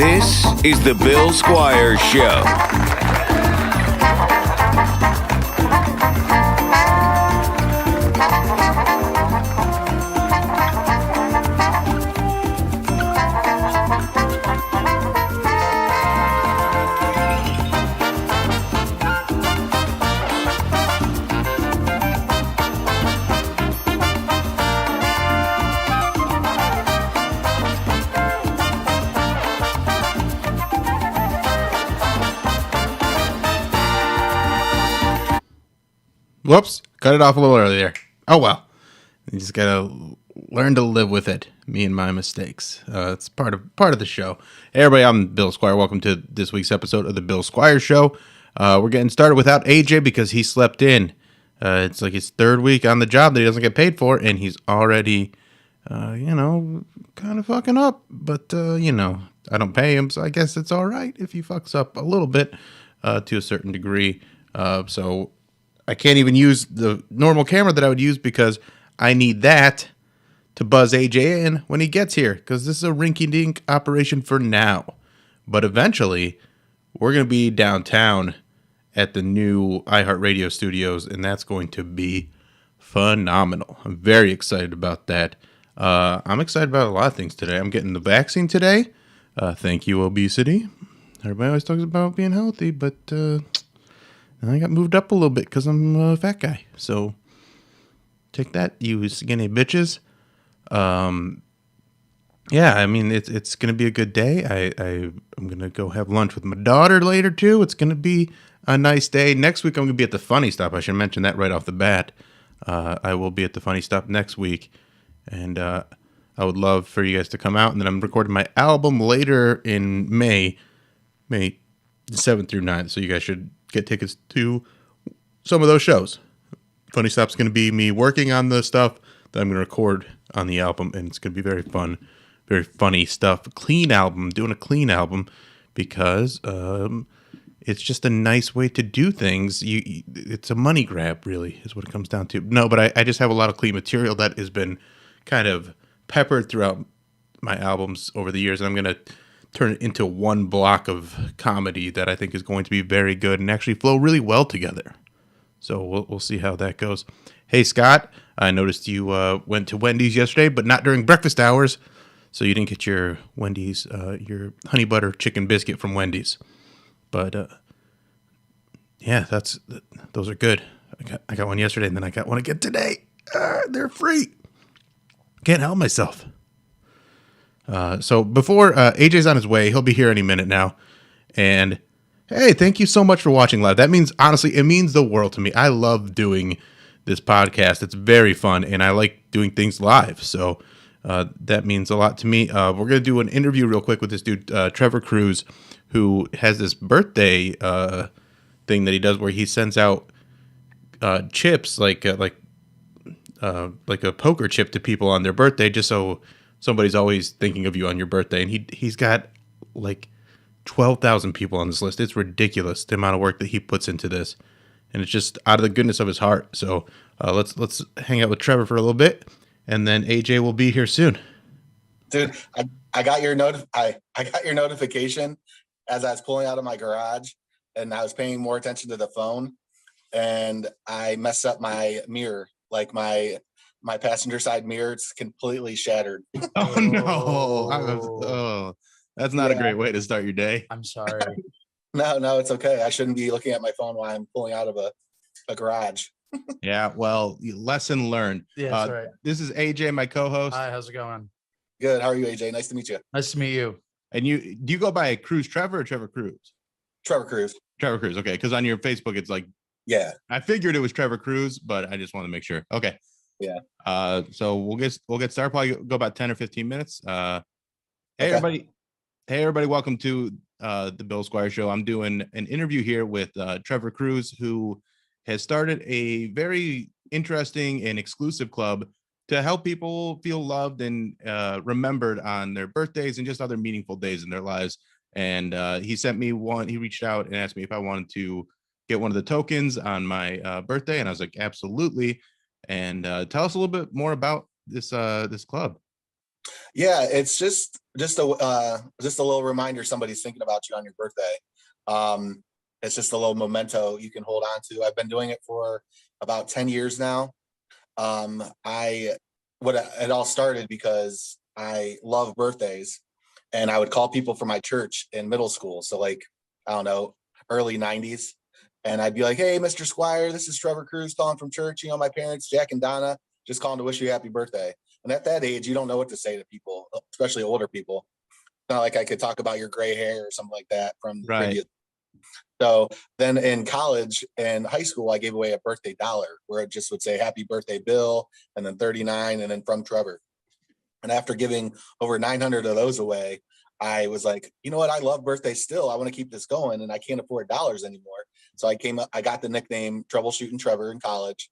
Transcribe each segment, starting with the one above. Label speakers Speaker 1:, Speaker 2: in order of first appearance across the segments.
Speaker 1: This is the Bill Squire Show.
Speaker 2: Whoops, cut it off a little earlier. Oh well, you just gotta learn to live with it. Me and my mistakes. It's part of the show. Hey everybody, I'm Bill Squire. Welcome to this week's episode of the Bill Squire Show. We're getting started without AJ because he slept in. It's like his third week on the job that he doesn't get paid for, and he's already, kind of fucking up. But I don't pay him, so I guess it's all right if he fucks up a little bit, to a certain degree. So I can't even use the normal camera that I would use because I need that to buzz AJ in when he gets here, because this is a rinky-dink operation for now. But eventually, we're going to be downtown at the new iHeartRadio studios, and that's going to be phenomenal. I'm very excited about that. I'm excited about a lot of things today. I'm getting the vaccine today. Thank you, obesity. Everybody always talks about being healthy, but I got moved up a little bit because I'm a fat guy. So take that, you skinny bitches. It's going to be a good day. I'm going to go have lunch with my daughter later, too. It's going to be a nice day. Next week, I'm going to be at the Funny Stop. I should mention that right off the bat. I will be at the Funny Stop next week. And I would love for you guys to come out. And then I'm recording my album later in May 7th through 9th. So you guys should get tickets to some of those shows. Funny Stop's going to be me working on the stuff that I'm going to record on the album, and it's going to be very fun, very funny stuff. Clean album, doing a clean album, because it's just a nice way to do things. It's a money grab, really, is what it comes down to. No, but I just have a lot of clean material that has been kind of peppered throughout my albums over the years, and I'm going to turn it into one block of comedy that I think is going to be very good and actually flow really well together. So we'll see how that goes. Hey, Scott, I noticed you went to Wendy's yesterday, but not during breakfast hours, so you didn't get your Wendy's, your honey butter chicken biscuit from Wendy's. But those are good. I got one yesterday, and then I got one again today. They're free. Can't help myself. So before AJ's on his way, he'll be here any minute now. And hey, thank you so much for watching live. That means, honestly, it means the world to me. I love doing this podcast. It's very fun, and I like doing things live. So that means a lot to me. We're going to do an interview real quick with this dude, Trevor Crews, who has this birthday thing that he does where he sends out chips, like a poker chip to people on their birthday, just so somebody's always thinking of you on your birthday. And he's got like 12,000 people on this list. It's ridiculous, the amount of work that he puts into this. And it's just out of the goodness of his heart. So let's hang out with Trevor for a little bit, and then AJ will be here soon.
Speaker 3: Dude, I got your I got your notification as I was pulling out of my garage, and I was paying more attention to the phone, and I messed up my mirror, like my passenger side mirror. It's completely shattered.
Speaker 2: Oh no! That's not a great way to start your day.
Speaker 4: I'm sorry.
Speaker 3: No, it's okay. I shouldn't be looking at my phone while I'm pulling out of a garage.
Speaker 2: Yeah, well, lesson learned.
Speaker 4: Yeah, that's right.
Speaker 2: This is AJ, my co-host.
Speaker 4: Hi, how's it going?
Speaker 3: Good. How are you, AJ? Nice to meet you.
Speaker 4: Nice to meet you.
Speaker 2: And do you go by Crews Trevor or Trevor Crews?
Speaker 3: Trevor Crews.
Speaker 2: Trevor Crews. Okay, because on your Facebook it's like,
Speaker 3: yeah.
Speaker 2: I figured it was Trevor Crews, but I just want to make sure. Okay.
Speaker 3: Yeah.
Speaker 2: So we'll get started. Probably go about 10 or 15 minutes. Hey
Speaker 3: Okay.
Speaker 2: everybody, welcome to the Bill Squire Show. I'm doing an interview here with Trevor Crews, who has started a very interesting and exclusive club to help people feel loved and remembered on their birthdays and just other meaningful days in their lives. And he sent me one. He reached out and asked me if I wanted to get one of the tokens on my birthday, and I was like, absolutely. And tell us a little bit more about this club.
Speaker 3: Yeah, it's just a little reminder somebody's thinking about you on your birthday. It's just a little memento you can hold on to. I've been doing it for about 10 years now. It all started because I love birthdays, and I would call people from my church in middle school. So like, I don't know, early 90s. And I'd be like, hey, Mr. Squire, this is Trevor Crews calling from church. You know, my parents, Jack and Donna, just calling to wish you a happy birthday. And at that age, you don't know what to say to people, especially older people. It's not like I could talk about your gray hair or something like that from the previous. So then in college and high school, I gave away a birthday dollar where it just would say happy birthday, Bill, and then 39, and then from Trevor. And after giving over 900 of those away, I was like, you know what? I love birthdays still. I want to keep this going, and I can't afford dollars anymore. So I got the nickname Troubleshooting Trevor in college.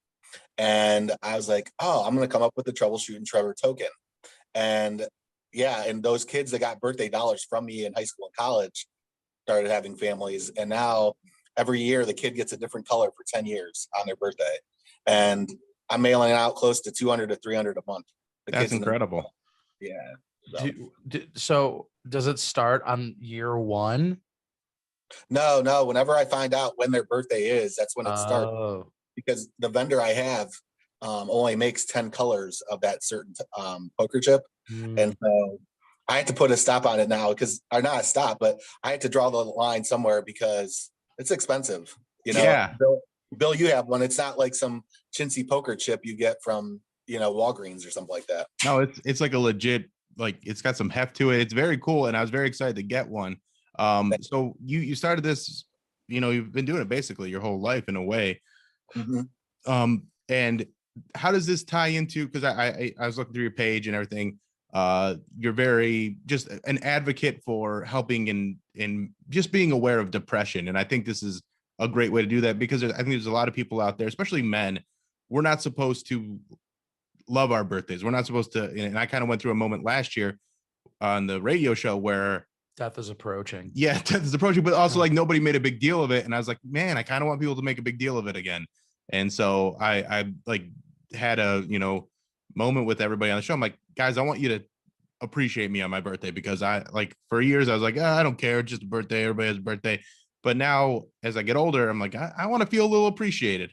Speaker 3: And I was like, oh, I'm going to come up with the Troubleshooting Trevor token. And yeah, and those kids that got birthday dollars from me in high school and college started having families. And now every year the kid gets a different color for 10 years on their birthday. And I'm mailing out close to 200 to 300 a month.
Speaker 2: That's incredible.
Speaker 3: Yeah.
Speaker 4: So does it start on year one?
Speaker 3: No. Whenever I find out when their birthday is, that's when it starts. Because the vendor I have only makes 10 colors of that certain poker chip. And so I had to put a stop on it now or not a stop, but I had to draw the line somewhere because it's expensive. You know,
Speaker 2: yeah.
Speaker 3: Bill, you have one. It's not like some chintzy poker chip you get from, Walgreens or something like that.
Speaker 2: No, it's like a legit, like it's got some heft to it. It's very cool. And I was very excited to get one. So you started this, you've been doing it basically your whole life in a way. Mm-hmm. And how does this tie into, because I was looking through your page and everything. You're very just an advocate for helping in just being aware of depression. And I think this is a great way to do that, because I think there's a lot of people out there, especially men. We're not supposed to love our birthdays. We're not supposed to. And I kind of went through a moment last year on the radio show where
Speaker 4: death is approaching.
Speaker 2: Yeah, death is approaching, but also like nobody made a big deal of it. And I was like, man, I kind of want people to make a big deal of it again. And so I like had a, moment with everybody on the show. I'm like, guys, I want you to appreciate me on my birthday, because I like for years I was like, I don't care, it's just a birthday, everybody has a birthday. But now as I get older, I'm like, I want to feel a little appreciated.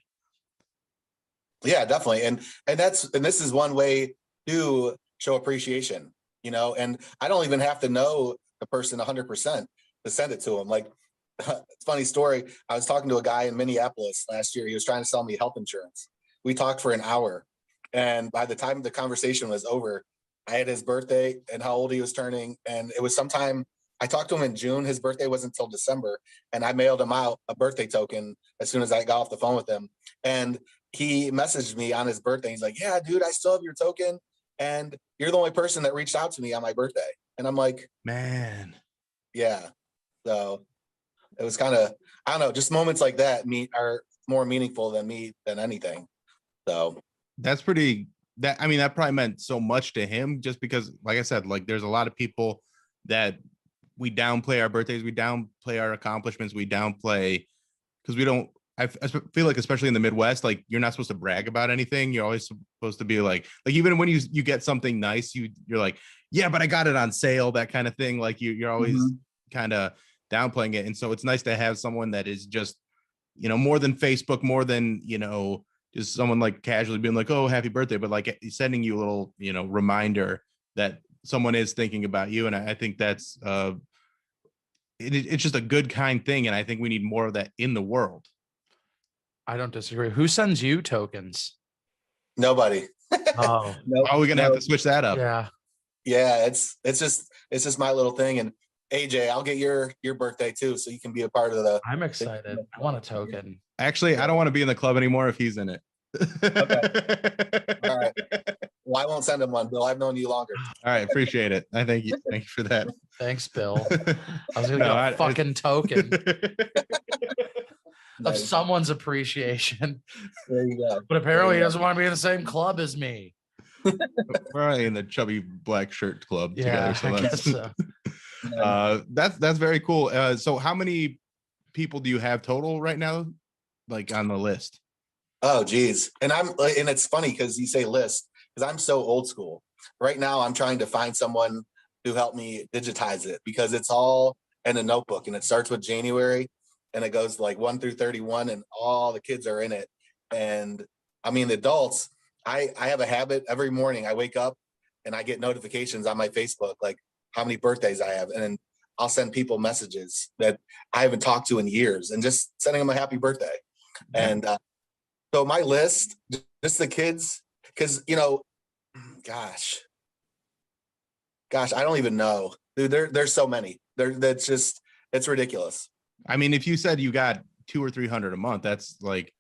Speaker 3: Yeah, definitely. And this is one way to show appreciation, and I don't even have to know the person 100% to send it to them. Like, it's a funny story. I was talking to a guy in Minneapolis last year. He was trying to sell me health insurance. We talked for an hour. And by the time the conversation was over, I had his birthday and how old he was turning. And it was sometime, I talked to him in June. His birthday wasn't until December. And I mailed him out a birthday token as soon as I got off the phone with him. And he messaged me on his birthday. He's like, yeah, dude, I still have your token. And you're the only person that reached out to me on my birthday. And I'm like,
Speaker 2: man.
Speaker 3: Yeah. So it was kind of, I don't know, just moments like that are more meaningful than anything. So
Speaker 2: that's that probably meant so much to him, just because, like I said, like there's a lot of people that we downplay our birthdays, we downplay our accomplishments, we downplay because we don't. I feel like, especially in the Midwest, like you're not supposed to brag about anything. You're always supposed to be like even when you get something nice, you're like, yeah, but I got it on sale, that kind of thing. Like you're always kind of downplaying it. And so it's nice to have someone that is just, more than Facebook, more than, just someone like casually being like, oh, happy birthday, but like sending you a little, reminder that someone is thinking about you. And I think that's it's just a good, kind thing. And I think we need more of that in the world.
Speaker 4: I don't disagree. Who sends you tokens?
Speaker 3: Nobody.
Speaker 4: Oh,
Speaker 2: we're gonna have to switch that up.
Speaker 3: Yeah. It's just my little thing. And AJ, I'll get your birthday too, so you can be a part of the.
Speaker 4: I'm excited. I want a token.
Speaker 2: Actually, I don't want to be in the club anymore if he's in it.
Speaker 3: Okay. All right. Well, I won't send him one, Bill. I've known you longer.
Speaker 2: All right, appreciate it. I thank you. Thank you for that.
Speaker 4: Thanks, Bill. I was gonna get a fucking token. Of someone's appreciation.
Speaker 3: There you go.
Speaker 4: But apparently he doesn't want to be in the same club as me.
Speaker 2: We're already in the chubby black shirt club together. So
Speaker 4: I guess so.
Speaker 2: That's very cool. So how many people do you have total right now, like on the list?
Speaker 3: Oh, geez. And it's funny because you say list, because I'm so old school. right now I'm trying to find someone to help me digitize it because it's all in a notebook and it starts with January and it goes like 1 through 31 and all the kids are in it. And I mean, the adults, I have a habit every morning I wake up and I get notifications on my Facebook, like how many birthdays I have. And I'll send people messages that I haven't talked to in years and just sending them a happy birthday. Yeah. And so my list, just the kids, because, you know, gosh, I don't even know. Dude, there's so many. It's ridiculous.
Speaker 2: I mean, if you said you got 200 or 300 a month, that's like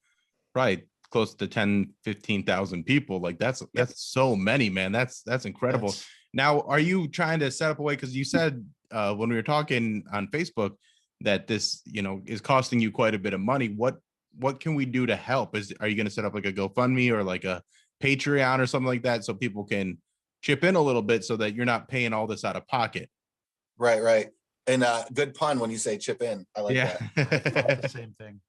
Speaker 2: probably close to 10, 15,000 people. Like that's so many, man. That's incredible. Now, are you trying to set up a way? Because you said when we were talking on Facebook that this, you know, is costing you quite a bit of money. What can we do to help? Are you going to set up like a GoFundMe or like a Patreon or something like that so people can chip in a little bit so that you're not paying all this out of pocket?
Speaker 3: Right. And good pun when you say chip in. I like that.
Speaker 4: The same thing.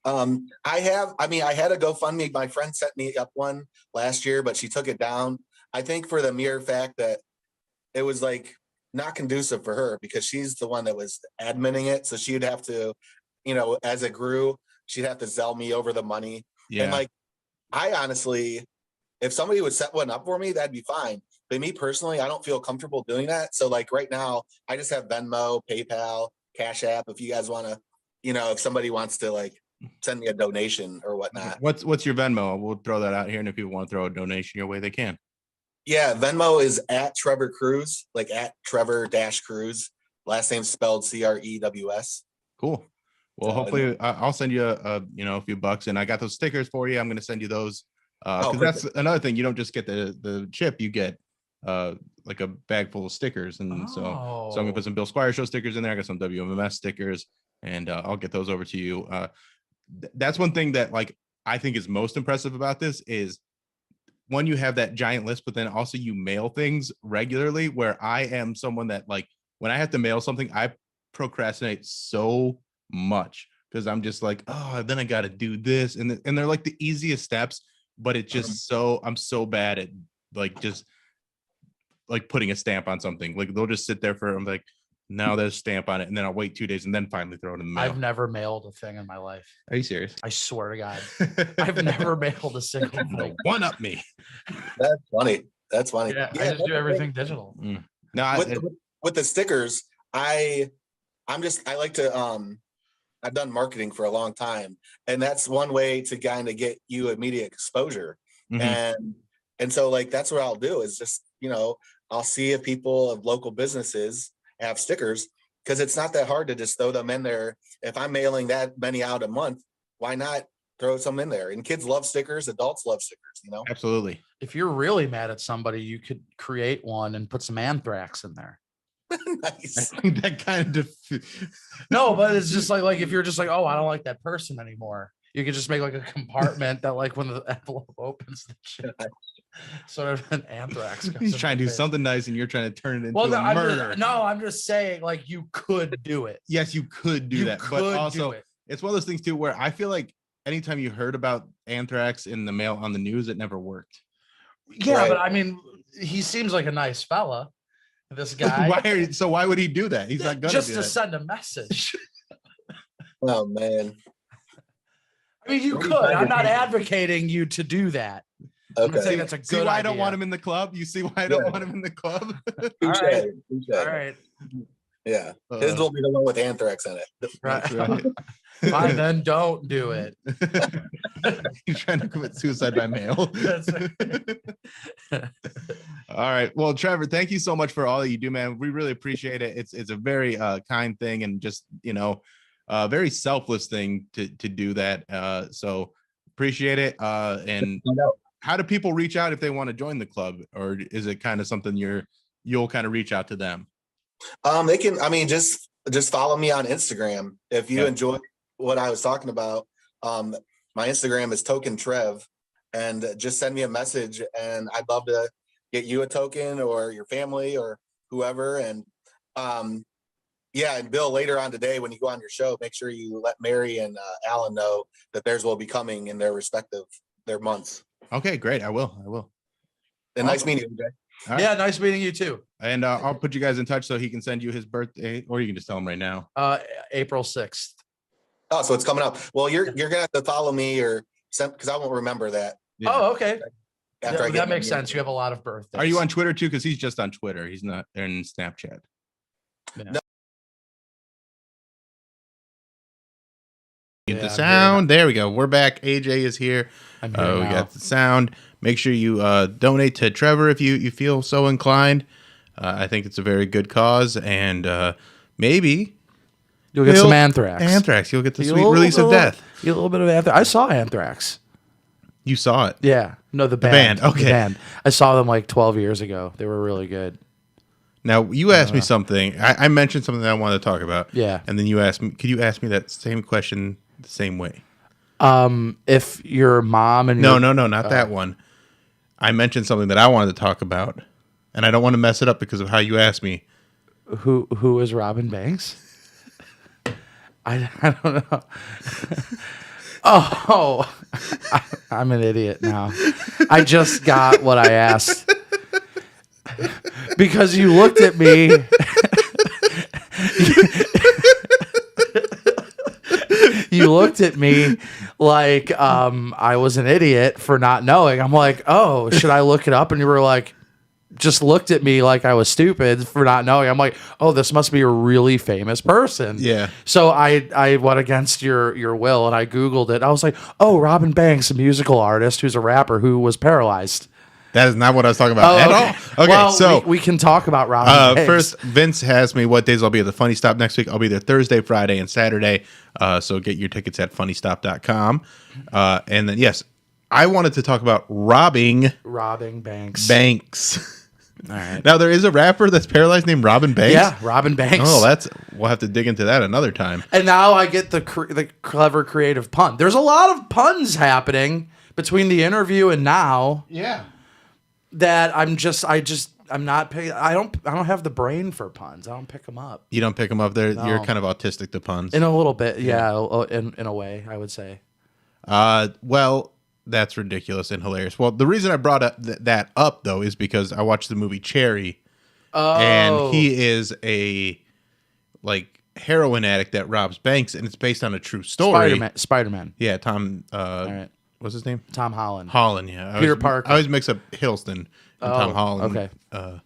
Speaker 3: I had a GoFundMe. My friend set me up one last year, but she took it down. I think for the mere fact that it was like not conducive for her because she's the one that was adminning it. So she'd have to, you know, as it grew, she'd have to sell me over the money. Yeah. And like, I honestly, if somebody would set one up for me, that'd be fine. But me personally, I don't feel comfortable doing that. So like right now, I just have Venmo, PayPal, Cash App. If you guys want to, you know, if somebody wants to like send me a donation or whatnot.
Speaker 2: What's your Venmo? We'll throw that out here. And if people want to throw a donation your way, they can.
Speaker 3: Yeah, Venmo is at Trevor Crews, like at Trevor-Crews. Last name spelled Crews.
Speaker 2: Cool. Well, hopefully I'll send you a few bucks, and I got those stickers for you. I'm going to send you those because that's another thing. You don't just get the chip; you get like a bag full of stickers, and so I'm going to put some Bill Squire Show stickers in there. I got some WMMS stickers, and I'll get those over to you. That's one thing that like I think is most impressive about this is when you have that giant list, but then also you mail things regularly. Where I am someone that like when I have to mail something, I procrastinate so much because I'm just like, oh, then I got to do this, and they're like the easiest steps, but it's just I'm so bad at like just like putting a stamp on something. Like they'll just sit there I'm like, now there's a stamp on it, and then I'll wait 2 days and then finally throw it in the mail.
Speaker 4: I've never mailed a thing in my life.
Speaker 2: Are you serious?
Speaker 4: I swear to God, I've never mailed a single thing.
Speaker 2: One up me.
Speaker 3: That's funny. Yeah,
Speaker 4: I just do everything digital.
Speaker 2: No,
Speaker 3: with the stickers, I like to I've done marketing for a long time, and that's one way to kind of get you immediate exposure. Mm-hmm. And so like that's what I'll do is just, you know, I'll see if people of local businesses have stickers because it's not that hard to just throw them in there. If I'm mailing that many out a month, why not throw some in there? And kids love stickers, adults love stickers, you know?
Speaker 2: Absolutely.
Speaker 4: If you're really mad at somebody, you could create one and put some anthrax in there.
Speaker 3: Nice.
Speaker 2: I think that kind of
Speaker 4: No, but it's just like if you're just like, oh, I don't like that person anymore, you could just make like a compartment that like when the envelope opens, the shit, sort of an anthrax.
Speaker 2: He's trying to do something nice, and you're trying to turn it into a murder.
Speaker 4: I'm just saying, like you could do it.
Speaker 2: Yes, you could do that, but also it's one of those things too where I feel like anytime you heard about anthrax in the mail on the news, it never worked.
Speaker 4: Yeah, right. But I mean, he seems like a nice fella. This guy.
Speaker 2: Why would he do that? He's not gonna
Speaker 4: just to send a message.
Speaker 3: Oh man.
Speaker 4: I mean, you could. I'm not advocating you to do that.
Speaker 3: Okay.
Speaker 4: I'm saying that's a good
Speaker 2: See why
Speaker 4: idea.
Speaker 2: I don't want him in the club? You see why I don't want him in the club?
Speaker 4: All right.
Speaker 3: Yeah. His will be the one with anthrax in it.
Speaker 4: Right. Fine, then don't do it.
Speaker 2: He's trying to commit suicide by mail. All right. Well, Trevor, thank you so much for all that you do, man. We really appreciate it. It's a very kind thing and just, you know, very selfless thing to do that. So appreciate it. And how do people reach out if they want to join the club, or is it kind of something you'll kind of reach out to them?
Speaker 3: They can, I mean, just follow me on Instagram. If you enjoy what I was talking about, my Instagram is Token Trev, and just send me a message, and I'd love to get you a token or your family or whoever. And and Bill, later on today, when you go on your show, make sure you let Mary and Alan know that theirs will be coming in their months.
Speaker 2: Okay, great. I will.
Speaker 3: And nice meeting you, Jay.
Speaker 2: All right.
Speaker 4: Yeah, nice meeting you too.
Speaker 2: And I'll put you guys in touch so he can send you his birthday, or you can just tell him right now.
Speaker 4: April 6th.
Speaker 3: Oh, so it's coming up. Well, you're gonna have to follow me or send, because I won't remember that.
Speaker 2: Yeah.
Speaker 4: Oh, okay.
Speaker 3: After I get
Speaker 4: That
Speaker 3: my
Speaker 4: makes
Speaker 3: new-
Speaker 4: sense. You have a lot of birthdays.
Speaker 2: Are you on Twitter too? Because he's just on Twitter. He's not in Snapchat.
Speaker 4: Yeah.
Speaker 3: No.
Speaker 2: Get
Speaker 4: Yeah,
Speaker 2: the
Speaker 4: I'm
Speaker 2: sound. There we go. We're back. AJ is here.
Speaker 4: I'm here
Speaker 2: We
Speaker 4: now.
Speaker 2: got the sound. Make sure you donate to Trevor if you feel so inclined. I think it's a very good cause, and maybe
Speaker 4: You'll get some anthrax.
Speaker 2: Anthrax. You'll get the
Speaker 4: You
Speaker 2: sweet
Speaker 4: little-
Speaker 2: release of
Speaker 4: little-
Speaker 2: death.
Speaker 4: You get a little bit of anthrax. I saw Anthrax.
Speaker 2: You saw it.
Speaker 4: Yeah. No, the band.
Speaker 2: band, okay.
Speaker 4: The band. I saw them like 12 years ago. They were really good.
Speaker 2: Now you asked me something. I mentioned something that I wanted to talk about.
Speaker 4: Yeah.
Speaker 2: And then you asked me. Could you ask me that same question the same way?
Speaker 4: If your mom and
Speaker 2: No,
Speaker 4: your,
Speaker 2: not that one. I mentioned something that I wanted to talk about, and I don't want to mess it up because of how you asked me.
Speaker 4: who is Robin Banks? I don't know. Oh, I'm an idiot now. I just got what I asked because you looked at me. You looked at me like I was an idiot for not knowing. I'm like, oh, should I look it up? And you were like, just looked at me like I was stupid for not knowing. I'm like, oh, this must be a really famous person.
Speaker 2: Yeah.
Speaker 4: So I went against your will and I Googled it. I was like, oh, Robin Banks, a musical artist who's a rapper who was paralyzed.
Speaker 2: That is not what I was talking about at all. Okay,
Speaker 4: well,
Speaker 2: so
Speaker 4: we can talk about Robin Banks.
Speaker 2: first, Vince has me what days I'll be at the Funny Stop next week. I'll be there Thursday, Friday, and Saturday. So get your tickets at funnystop.com. And then, yes, I wanted to talk about robbing
Speaker 4: Banks.
Speaker 2: banks.
Speaker 4: All right.
Speaker 2: Now, there is a rapper that's paralyzed named Robin Banks.
Speaker 4: Yeah, Robin Banks.
Speaker 2: Oh, we'll have to dig into that another time.
Speaker 4: And now I get the clever creative pun. There's a lot of puns happening between the interview and now.
Speaker 2: Yeah.
Speaker 4: That I'm not picking. I don't have the brain for puns. I don't pick them up.
Speaker 2: You don't pick them up there.
Speaker 4: No.
Speaker 2: You're kind of autistic to puns.
Speaker 4: In a little bit, yeah. In a way, I would say.
Speaker 2: Well, that's ridiculous and hilarious. Well, the reason I brought up that up though is because I watched the movie Cherry, and he is a heroin addict that robs banks, and it's based on a true story.
Speaker 4: Spider-Man.
Speaker 2: Yeah, Tom.
Speaker 4: All right.
Speaker 2: What's his name?
Speaker 4: Tom Holland.
Speaker 2: Holland. Yeah,
Speaker 4: Peter Parker.
Speaker 2: I always mix up Hiddleston and Tom Holland.
Speaker 4: Okay.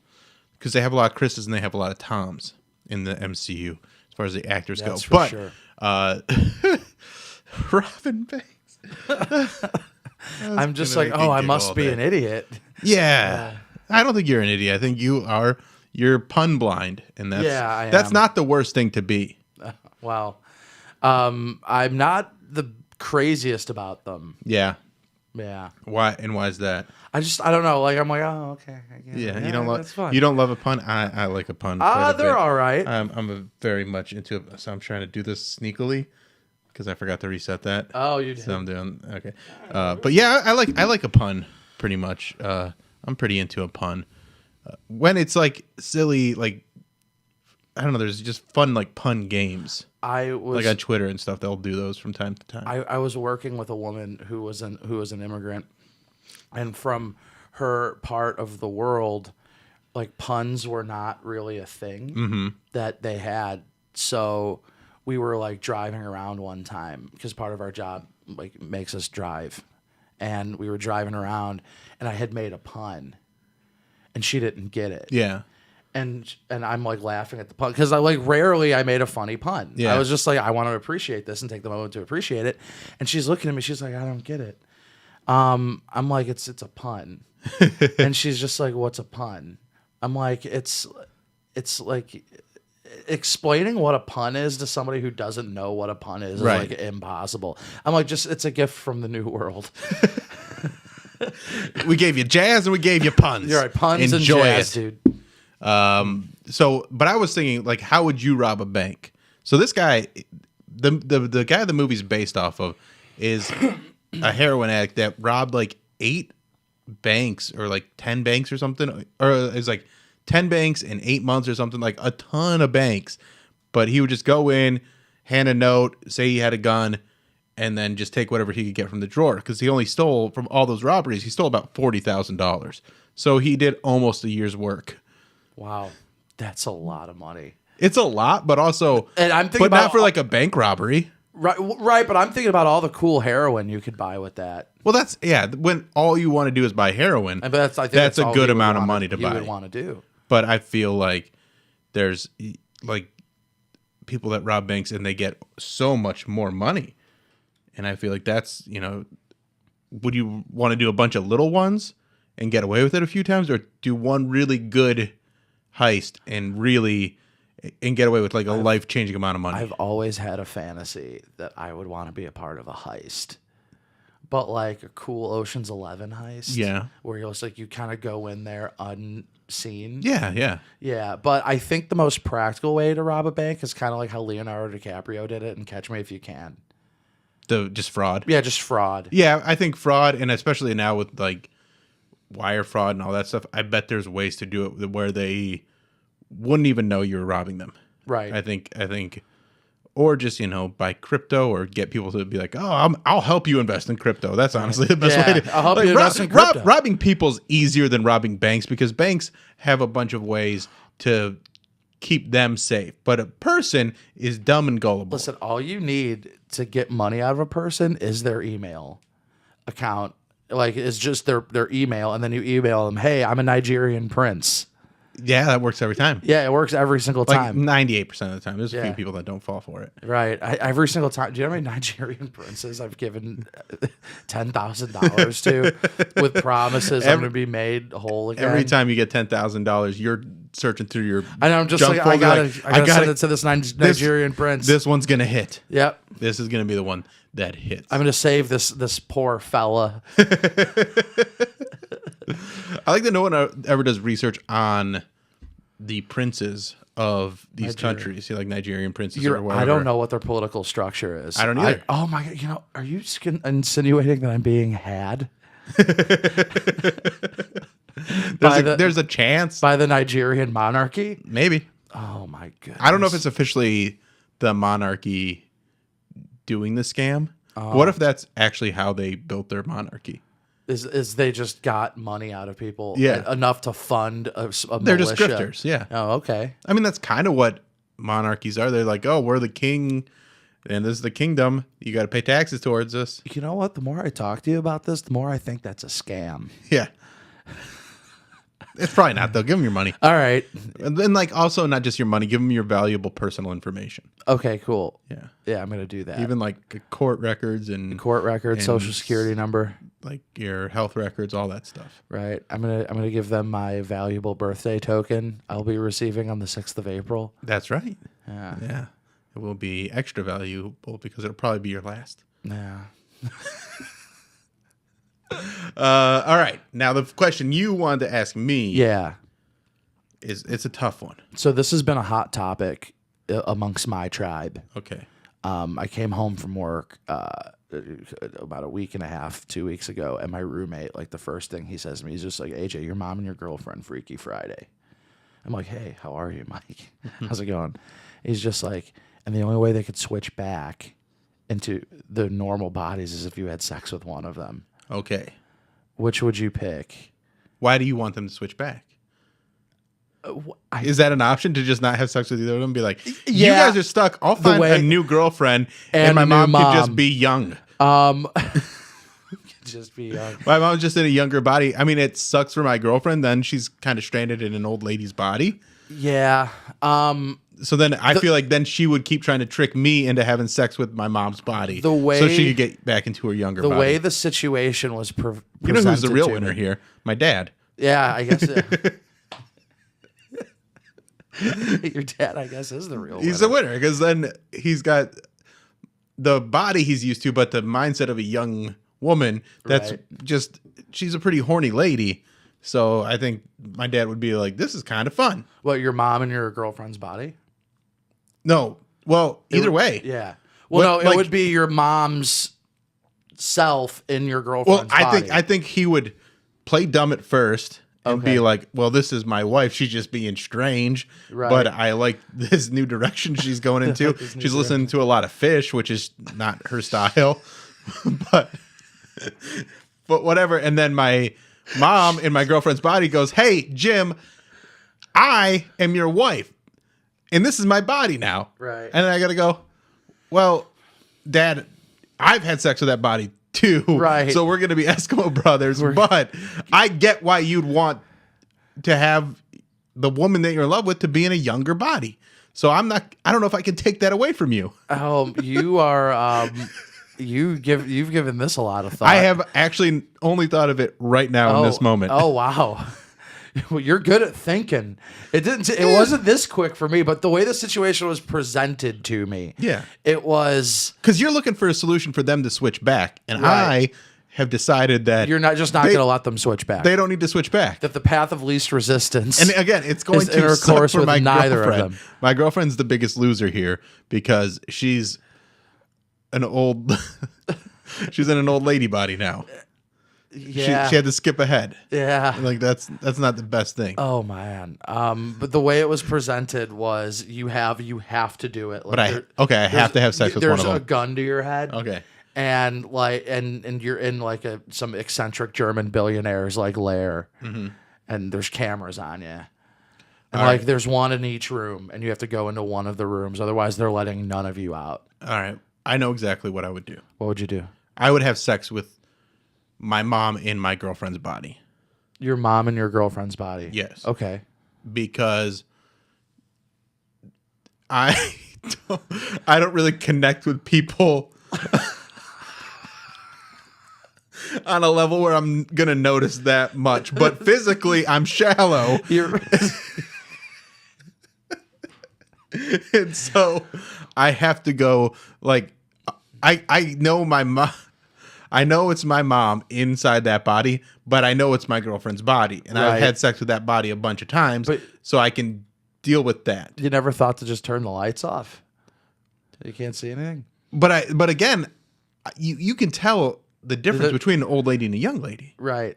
Speaker 2: Because they have a lot of Chris's and they have a lot of Toms in the MCU as far as the actors
Speaker 4: That's
Speaker 2: go.
Speaker 4: for sure.
Speaker 2: Robin Banks.
Speaker 4: I'm just
Speaker 2: gonna
Speaker 4: like,
Speaker 2: make you
Speaker 4: I
Speaker 2: giggle
Speaker 4: must
Speaker 2: all
Speaker 4: be
Speaker 2: day.
Speaker 4: an idiot.
Speaker 2: Yeah. I don't think you're an idiot. I think you're pun blind, and that's
Speaker 4: I
Speaker 2: that's
Speaker 4: am.
Speaker 2: not the worst thing to be.
Speaker 4: Wow. I'm not the craziest about them.
Speaker 2: Yeah.
Speaker 4: Yeah.
Speaker 2: Why is that?
Speaker 4: I don't know. Like I'm like, oh, okay.
Speaker 2: Yeah, you don't
Speaker 4: that's fun.
Speaker 2: love love a pun. I like a pun. quite a
Speaker 4: They're
Speaker 2: bit.
Speaker 4: all right.
Speaker 2: I'm very much into it, so I'm trying to do this sneakily because I forgot to reset that.
Speaker 4: Oh, you did.
Speaker 2: So I'm doing okay. But yeah, I like a pun pretty much. I'm pretty into a pun. When it's like silly, like I don't know, there's just fun like pun games.
Speaker 4: I was
Speaker 2: Like on Twitter and stuff, they'll do those from time to time.
Speaker 4: I was working with a woman who was an immigrant, and from her part of the world, like puns were not really a thing that they had. So we were like driving around one time because part of our job like makes us drive, and we were driving around, and I had made a pun, and she didn't get it.
Speaker 2: Yeah.
Speaker 4: And I'm like laughing at the pun because I rarely I made a funny pun.
Speaker 2: Yeah.
Speaker 4: I was just like, I want to appreciate this and take the moment to appreciate it. And she's looking at me. She's like, I don't get it. I'm like, it's a pun. And she's just like, what's a pun? I'm like, it's like explaining what a pun is to somebody who doesn't know what a pun is
Speaker 2: Right.
Speaker 4: like impossible. I'm like, it's a gift from the new world.
Speaker 2: We gave you jazz and we gave you puns.
Speaker 4: You're right, puns
Speaker 2: Enjoy
Speaker 4: and jazz,
Speaker 2: it.
Speaker 4: dude.
Speaker 2: But I was thinking, like, how would you rob a bank? So this guy, the guy the movie's based off of, is a heroin addict that robbed like 8 banks or like 10 banks or something, or it's like 10 banks in 8 months or something, like a ton of banks. But he would just go in, hand a note, say he had a gun, and then just take whatever he could get from the drawer, because he only stole from all those robberies. He stole about $40,000. So he did almost a year's work.
Speaker 4: Wow. That's a lot of money.
Speaker 2: It's a lot, but also,
Speaker 4: And I'm thinking
Speaker 2: but
Speaker 4: about
Speaker 2: not for like a bank robbery.
Speaker 4: Right, but I'm thinking about all the cool heroin you could buy with that.
Speaker 2: Well, that's, yeah, when all you want to do is buy heroin,
Speaker 4: I think
Speaker 2: that's a
Speaker 4: all
Speaker 2: good
Speaker 4: you
Speaker 2: amount
Speaker 4: would
Speaker 2: of
Speaker 4: wanna-
Speaker 2: money to
Speaker 4: you
Speaker 2: buy.
Speaker 4: would want to do.
Speaker 2: But I feel like there's like people that rob banks and they get so much more money. And I feel like that's, you know, would you want to do a bunch of little ones and get away with it a few times, or do one really good heist and get away with like a life-changing amount of money?
Speaker 4: I've always had a fantasy that I would want to be a part of a heist. But like a cool Ocean's 11 heist.
Speaker 2: Yeah.
Speaker 4: Where you're just like, you kind of go in there unseen.
Speaker 2: Yeah.
Speaker 4: Yeah, but I think the most practical way to rob a bank is kind of like how Leonardo DiCaprio did it in Catch Me If You Can.
Speaker 2: Just fraud.
Speaker 4: Yeah, just fraud.
Speaker 2: Yeah, I think fraud, and especially now with like wire fraud and all that stuff, I bet there's ways to do it where they wouldn't even know you were robbing them.
Speaker 4: Right.
Speaker 2: I think, or just, you know, buy crypto, or get people to be like, oh, I'll help you invest in crypto. That's honestly the best way to.
Speaker 4: I'll help you invest in crypto.
Speaker 2: Robbing people's easier than robbing banks, because banks have a bunch of ways to keep them safe, but a person is dumb and gullible.
Speaker 4: Listen, all you need to get money out of a person is their email account. Like, it's just their email, and then you email them, hey, I'm a Nigerian prince.
Speaker 2: Yeah, that works every time.
Speaker 4: Yeah, it works every single
Speaker 2: Like
Speaker 4: time.
Speaker 2: 98% of the time. There's a few
Speaker 4: Yeah.
Speaker 2: people that don't fall for it.
Speaker 4: Right. Every single time. Do you know how many Nigerian princes I've given $10,000 to with promises I'm going to be made whole again?
Speaker 2: Every time you get $10,000, you're searching through your.
Speaker 4: I know, I'm just
Speaker 2: junk
Speaker 4: like, I
Speaker 2: folder,
Speaker 4: gotta send it to this Nigerian prince.
Speaker 2: This one's gonna hit.
Speaker 4: Yep.
Speaker 2: This is gonna be the one that hits.
Speaker 4: I'm going to save this poor fella.
Speaker 2: I like that no one ever does research on the princes of these countries, like Nigerian princes or whatever.
Speaker 4: I don't know what their political structure is.
Speaker 2: I don't either.
Speaker 4: Oh my God. You know, are you insinuating that I'm being had?
Speaker 2: There's a chance.
Speaker 4: By the Nigerian monarchy?
Speaker 2: Maybe.
Speaker 4: Oh my goodness.
Speaker 2: I don't know if it's officially the monarchy doing the scam. What if that's actually how they built their monarchy?
Speaker 4: Is they just got money out of people,
Speaker 2: Yeah.
Speaker 4: enough to fund a
Speaker 2: They're
Speaker 4: militia.
Speaker 2: just grifters, yeah.
Speaker 4: Oh, okay.
Speaker 2: I mean, that's kind of what monarchies are. They're like, oh, we're the king, and this is the kingdom. You got to pay taxes towards us.
Speaker 4: You know what? The more I talk to you about this, the more I think that's a scam.
Speaker 2: Yeah. It's probably not, though. Give them your money.
Speaker 4: All right.
Speaker 2: And then, like, also not just your money. Give them your valuable personal information.
Speaker 4: Okay, cool.
Speaker 2: Yeah.
Speaker 4: Yeah, I'm going to do that.
Speaker 2: Even, like, court records and
Speaker 4: court record,
Speaker 2: and
Speaker 4: social security number.
Speaker 2: like your health records, all that stuff.
Speaker 4: Right. I'm gonna give them my valuable birthday token I'll be receiving on the 6th of April.
Speaker 2: That's right.
Speaker 4: Yeah.
Speaker 2: Yeah. It will be extra valuable because it'll probably be your last.
Speaker 4: Yeah.
Speaker 2: All right. Now, the question you wanted to ask me
Speaker 4: Yeah.
Speaker 2: it's a tough one.
Speaker 4: So this has been a hot topic amongst my tribe.
Speaker 2: Okay.
Speaker 4: I came home from work about a week and a half, 2 weeks ago, and my roommate, like, the first thing he says to me, he's just like, AJ, your mom and your girlfriend Freaky Friday. I'm like, hey, how are you, Mike? How's it going? He's just like, and the only way they could switch back into the normal bodies is if you had sex with one of them.
Speaker 2: Okay.
Speaker 4: Which would you pick?
Speaker 2: Why do you want them to switch back? Is that an option to just not have sex with either of them? Be like, you
Speaker 4: Yeah.
Speaker 2: guys are stuck. I'll find a new girlfriend, and my
Speaker 4: a new
Speaker 2: mom could just
Speaker 4: mom.
Speaker 2: be young.
Speaker 4: Just be young.
Speaker 2: My mom's just in a younger body. I mean, it sucks for my girlfriend. Then she's kind of stranded in an old lady's body.
Speaker 4: Yeah.
Speaker 2: So then I feel like then she would keep trying to trick me into having sex with my mom's body, so she could get back into her younger body.
Speaker 4: The way the situation was presented.
Speaker 2: You know who's the real
Speaker 4: to
Speaker 2: winner
Speaker 4: me.
Speaker 2: here? My dad.
Speaker 4: Yeah, I guess. Your dad, I guess, is the real winner.
Speaker 2: He's the winner because then he's got the body he's used to, but the mindset of a young woman that's
Speaker 4: Right.
Speaker 2: just, she's a pretty horny lady. So I think my dad would be like, this is kind of fun.
Speaker 4: What, your mom and your girlfriend's body?
Speaker 2: No. Well, either way.
Speaker 4: Yeah. Well,
Speaker 2: What,
Speaker 4: no,
Speaker 2: like-
Speaker 4: it would be your mom's self in your
Speaker 2: Well,
Speaker 4: girlfriend's body.
Speaker 2: I think he would play dumb at first and be like, well, this is my wife. She's just being strange,
Speaker 4: Right.
Speaker 2: but I like this new direction she's going into. She's listening to a lot of Fish, which is not her style, but whatever. And then my mom in my girlfriend's body goes, hey, Jim, I am your wife, and this is my body now.
Speaker 4: Right.
Speaker 2: And then I got to go, well, Dad, I've had sex with that body too.
Speaker 4: Right.
Speaker 2: So we're going to be Eskimo brothers, but I get why you'd want to have the woman that you're in love with to be in a younger body. So I don't know if I can take that away from you.
Speaker 4: Oh, you are, you've given this a lot of thought.
Speaker 2: I have actually only thought of it right now in this moment.
Speaker 4: Oh, wow. Well, you're good at thinking. It wasn't this quick for me, but the way the situation was presented to me, it was
Speaker 2: because you're looking for a solution for them to switch back, and
Speaker 4: Right.
Speaker 2: I have decided that
Speaker 4: you're not going to let them switch back.
Speaker 2: They don't need to switch back.
Speaker 4: That the path of least resistance.
Speaker 2: And again, it's going
Speaker 4: is
Speaker 2: to
Speaker 4: intercourse
Speaker 2: suck for
Speaker 4: with
Speaker 2: my
Speaker 4: neither of
Speaker 2: girlfriend.
Speaker 4: them.
Speaker 2: My girlfriend's the biggest loser here because she's an old, she's in an old lady body now.
Speaker 4: Yeah.
Speaker 2: She had to skip ahead.
Speaker 4: Yeah.
Speaker 2: Like that's not the best thing.
Speaker 4: Oh man. But the way it was presented was you have to do it. Like,
Speaker 2: But I have to have sex with one of
Speaker 4: There's a
Speaker 2: them.
Speaker 4: gun to your head.
Speaker 2: Okay.
Speaker 4: And like and you're in like some eccentric German billionaire's like lair, and there's cameras on you, and there's one in each room, and you have to go into one of the rooms, otherwise they're letting none of you out.
Speaker 2: All right. I know exactly what I would do.
Speaker 4: What would you do?
Speaker 2: I would have sex with my mom in my girlfriend's body.
Speaker 4: Your mom in your girlfriend's body?
Speaker 2: Yes.
Speaker 4: Okay.
Speaker 2: Because I don't really connect with people on a level where I'm going to notice that much. But physically, I'm shallow. And so I have to go, like, I know my mom. I know it's my mom inside that body, but I know it's my girlfriend's body. And I've had sex with that body a bunch of times, so I can deal with that.
Speaker 4: You never thought to just turn the lights off? You can't see anything?
Speaker 2: But again, you can tell the difference between an old lady and a young lady.
Speaker 4: Right.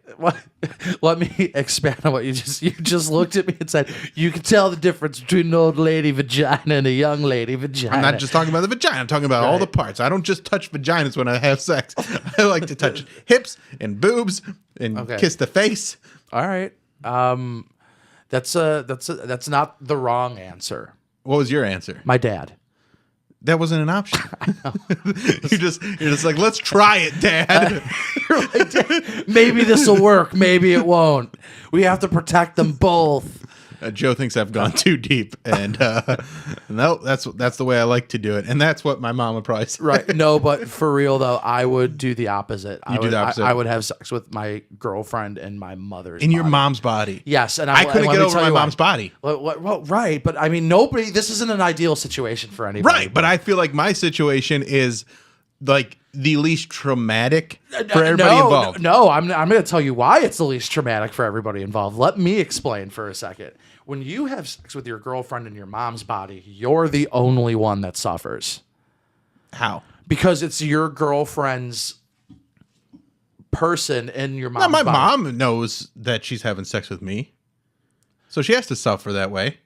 Speaker 4: Let me expand on what you just looked at me and said, you can tell the difference between an old lady vagina and a young lady vagina.
Speaker 2: I'm not just talking about the vagina. I'm talking about all the parts. I don't just touch vaginas when I have sex. I like to touch hips and boobs and kiss the face.
Speaker 4: All right. That's not the wrong answer.
Speaker 2: What was your answer?
Speaker 4: My dad.
Speaker 2: That wasn't an option. I know. you're just like, let's try it, Dad.
Speaker 4: Maybe this will work. Maybe it won't. We have to protect them both.
Speaker 2: Joe thinks I've gone too deep, and no, that's the way I like to do it, and that's what my mom would probably say.
Speaker 4: Right? No, but for real though, I would do the opposite. I would have sex with my girlfriend in my mother's
Speaker 2: in your mom's body.
Speaker 4: Yes, and
Speaker 2: I couldn't get over my mom's body.
Speaker 4: Well, right, but I mean, nobody. This isn't an ideal situation for anybody.
Speaker 2: Right, but I feel like my situation is like the least traumatic for everybody involved.
Speaker 4: No, I'm going to tell you why it's the least traumatic for everybody involved. Let me explain for a second. When you have sex with your girlfriend in your mom's body, you're the only one that suffers.
Speaker 2: How?
Speaker 4: Because it's your girlfriend's person in your mom's
Speaker 2: body. My mom
Speaker 4: body.
Speaker 2: knows that she's having sex with me, so she has to suffer that way.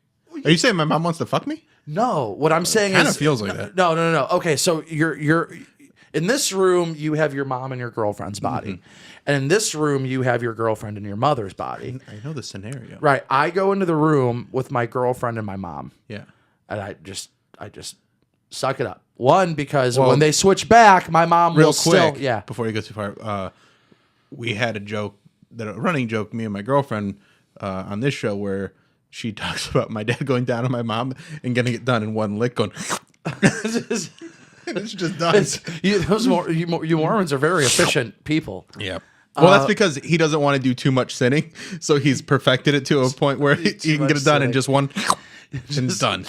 Speaker 2: Are you saying my mom wants to fuck me?
Speaker 4: No, what I'm saying
Speaker 2: kind
Speaker 4: is
Speaker 2: of feels like that.
Speaker 4: No. Okay, so you're in this room. You have your mom in your girlfriend's body, and in this room you have your girlfriend in your mother's body.
Speaker 2: I know the scenario.
Speaker 4: Right. I go into the room with my girlfriend and my mom.
Speaker 2: Yeah.
Speaker 4: And I just suck it up. One, because when they switch back, my mom will still. Yeah.
Speaker 2: Before you go too far, we had a running joke, me and my girlfriend, on this show where she talks about my dad going down on my mom and getting it done in one lick, going. It's just done.
Speaker 4: You Mormons are very efficient people.
Speaker 2: Yeah. Well, that's because he doesn't want to do too much sinning, so he's perfected it to a point where he can get it done in just one, and done.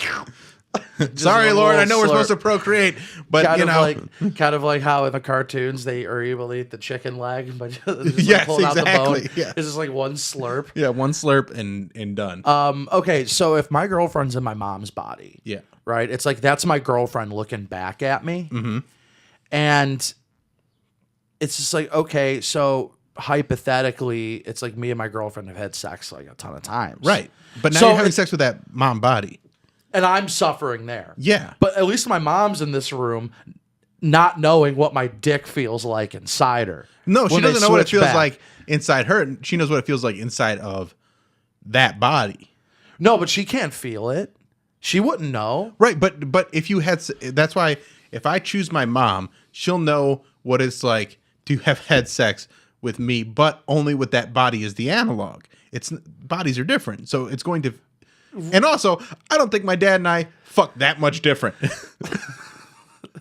Speaker 2: Sorry, Lord, I know we're supposed to procreate, but
Speaker 4: kind of like how in the cartoons they are able to eat the chicken leg, but just
Speaker 2: yes,
Speaker 4: pulling out the bone.
Speaker 2: Yeah.
Speaker 4: It's just like one slurp.
Speaker 2: Yeah, one slurp and done.
Speaker 4: Okay, so if my girlfriend's in my mom's body,
Speaker 2: yeah,
Speaker 4: right, it's like that's my girlfriend looking back at me, and it's just like, okay, so hypothetically, it's like me and my girlfriend have had sex like a ton of times.
Speaker 2: Right. But now
Speaker 4: So
Speaker 2: you're having
Speaker 4: it-
Speaker 2: sex with that mom body.
Speaker 4: And I'm suffering there.
Speaker 2: Yeah.
Speaker 4: But at least my mom's in this room not knowing what my dick feels like inside her.
Speaker 2: No, she
Speaker 4: when they
Speaker 2: doesn't know what it
Speaker 4: switch
Speaker 2: feels
Speaker 4: back.
Speaker 2: like inside her. She knows what it feels like inside of that body.
Speaker 4: No, but she can't feel it. She wouldn't know.
Speaker 2: Right, but if you had, that's why if I choose my mom, she'll know what it's like to have had sex with me, but only with that body as the analog. Bodies are different, so it's going to. And also, I don't think my dad and I fuck that much different.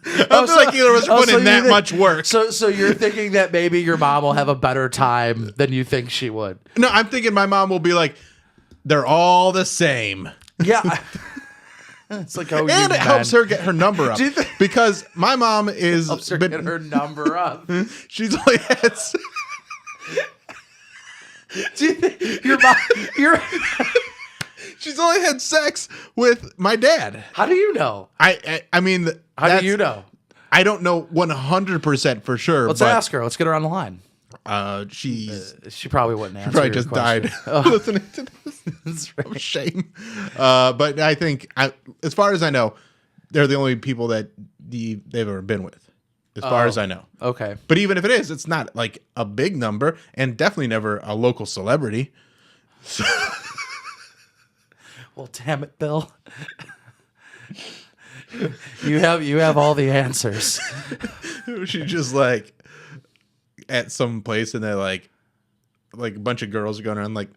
Speaker 2: I feel like either of us are putting in that much work.
Speaker 4: So you're thinking that maybe your mom will have a better time than you think she would.
Speaker 2: No, I'm thinking my mom will be like, they're all the same.
Speaker 4: Yeah. It's like, oh,
Speaker 2: And it helps her get her number up.
Speaker 4: Do you think-
Speaker 2: Because my mom is.
Speaker 4: helps her get her number up.
Speaker 2: She's only had.
Speaker 4: Do you think your
Speaker 2: She's only had sex with my dad.
Speaker 4: How do you know?
Speaker 2: I mean,
Speaker 4: How do you know?
Speaker 2: I don't know 100% for sure.
Speaker 4: Let's
Speaker 2: but,
Speaker 4: ask her. Let's get her on the line.
Speaker 2: She's
Speaker 4: She probably wouldn't answer.
Speaker 2: probably
Speaker 4: your
Speaker 2: just
Speaker 4: question.
Speaker 2: died listening to this.
Speaker 4: That's right.
Speaker 2: Oh, shame. But I think, as far as I know, they're the only people that they've ever been with, as far as I know.
Speaker 4: Okay.
Speaker 2: But even if it is, it's not like a big number, and definitely never a local celebrity.
Speaker 4: Well, damn it, Bill. You have all the answers.
Speaker 2: She's just like at some place, and they're like a bunch of girls are going around like,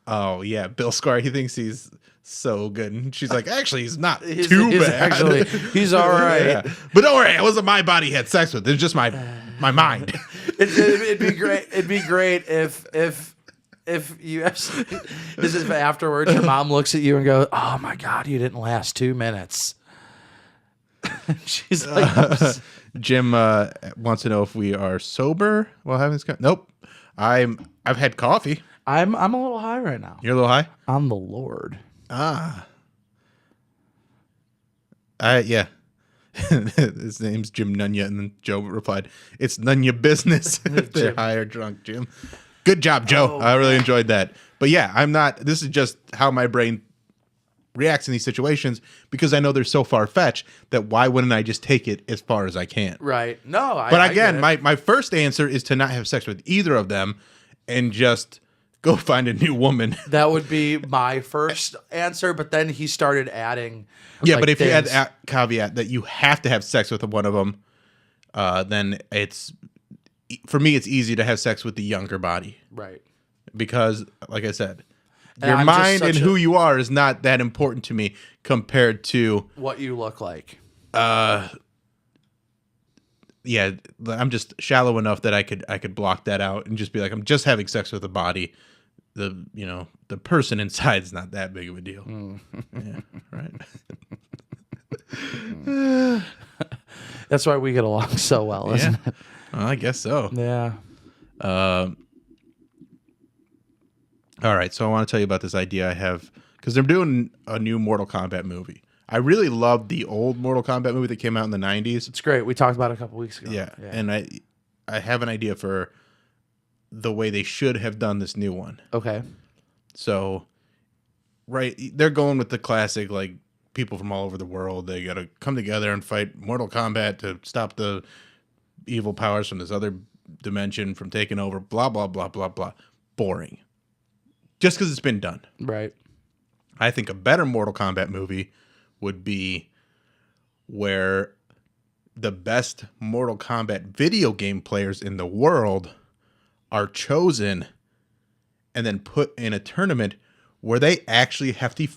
Speaker 2: oh yeah, Bill Squire, he thinks he's so good, and she's like, actually, he's not too bad.
Speaker 4: Actually, he's all right.
Speaker 2: Yeah. But don't worry, it wasn't my body he had sex with. It's just my mind.
Speaker 4: It'd be great. It'd be great if you actually, this is afterwards your mom looks at you and goes, "Oh my God, you didn't last 2 minutes." She's like,
Speaker 2: Jim wants to know if we are sober while having this. Nope, I've had coffee.
Speaker 4: I'm a little high right now.
Speaker 2: You're a little high.
Speaker 4: I'm the Lord.
Speaker 2: Yeah. His name's Jim Nunya, and then Joe replied, "It's none your business if they're high or drunk, Jim." Good job, Joe. I really enjoyed that. But yeah, I'm not. This is just how my brain reacts in these situations, because I know they're so far fetched that why wouldn't I just take it as far as I can?
Speaker 4: Right. No,
Speaker 2: But again, my first answer is to not have sex with either of them and just go find a new woman.
Speaker 4: that would be my first answer, but then he started adding.
Speaker 2: Yeah,
Speaker 4: like,
Speaker 2: but if you
Speaker 4: things.
Speaker 2: add a caveat that you have to have sex with one of them, then for me, it's easy to have sex with the younger body,
Speaker 4: Right.
Speaker 2: because, like I said,
Speaker 4: And
Speaker 2: your
Speaker 4: I'm just
Speaker 2: mind and
Speaker 4: such
Speaker 2: who you are is not that important to me compared to,
Speaker 4: What you look like.
Speaker 2: yeah, I'm just shallow enough that I could block that out and just be like, I'm just having sex with a body. The person inside is not that big of a deal. Yeah, right.
Speaker 4: That's why we get along so well, isn't
Speaker 2: Yeah. Well, I guess so.
Speaker 4: it? Yeah.
Speaker 2: All right, so I want to tell you about this idea I have, because they're doing a new Mortal Kombat movie. I really loved the old Mortal Kombat movie that came out in the 90s.
Speaker 4: It's great. We talked about it a couple weeks ago.
Speaker 2: Yeah, and I have an idea for the way they should have done this new one.
Speaker 4: Okay.
Speaker 2: So, right, they're going with the classic, like, people from all over the world, they got to come together and fight Mortal Kombat to stop the evil powers from this other dimension from taking over, blah, blah, blah, blah, blah. Boring. Just because it's been done.
Speaker 4: Right.
Speaker 2: I think a better Mortal Kombat movie would be where the best Mortal Kombat video game players in the world are chosen and then put in a tournament where they actually have to